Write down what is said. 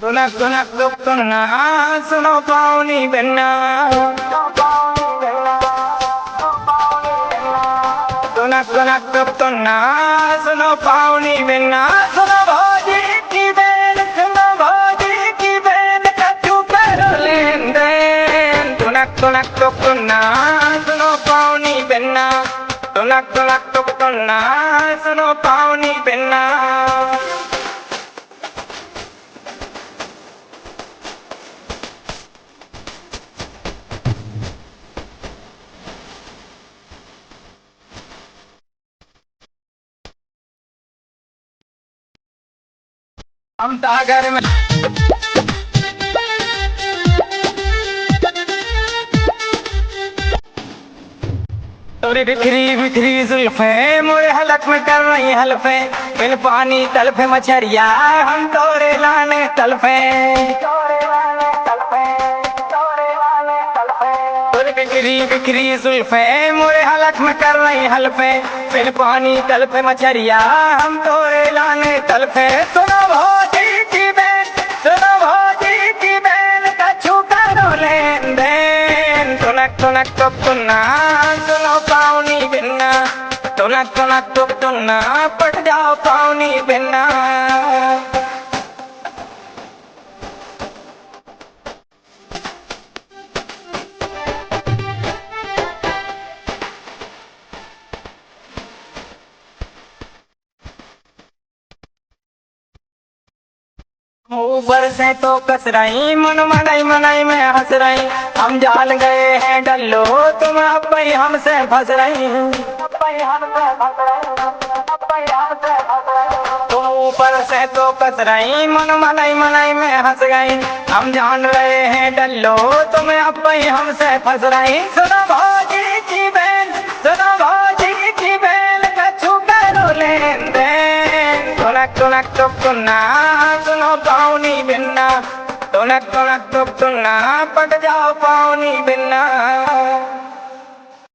तुनक तुनक तुक तुन्ना सुनो पाऊनी बिन्ना तुनक तुनक तुक तुन्ना सुनो पाऊनी बिन्ना सुनो भौजी की बेन सुनो भौजी की बेन कछु करो लेन देन तुनक तुनक तुक तुन्ना सुनो पाऊनी बिन्ना तुनक तुनक तुक तुन्ना सुनो पाऊनी बिन्ना हम सागर में तोरी बिखरी बिखरी जुल्फे मोरे हलक में कर रही हल्फे बिन पानी तलफे मछरिया हम तोरे लाने तलफे तोरी बिखरी बिखरी जुल्फे मोरे हलक में कर रही हल्फे बिन पानी तलफे मछरिया हम तोरे लाने तलफे सुनो भौजी की बेन सुनो भौजी की बेन कछु करो लेन देन तुनक तुनक तुक तुन्ना सुनो पाऊनी बिन्ना तुनक तुनक तुक तुन्ना पट जाओ पाऊनी बिन्ना ऊपर से तो कस रही मन मनाई मनाई में हंस रही हम जान गए हैं डल्लो तुम अब ही हमसे फंस रही तुम ऊपर से तो कस रही मन मनाई मनाई में हंस गई हम जान रहे हैं डल्लो तुम अब ही हमसे फंस रही सुनो भौजी की बेन सुनो भौजी की बेन कछु करो लेन देन तुनक तुनक तुक तुन्ना सुनो पाऊनी बिन्ना तुनक तुनक तुक तुन्ना पट जाओ पाऊनी बिन्ना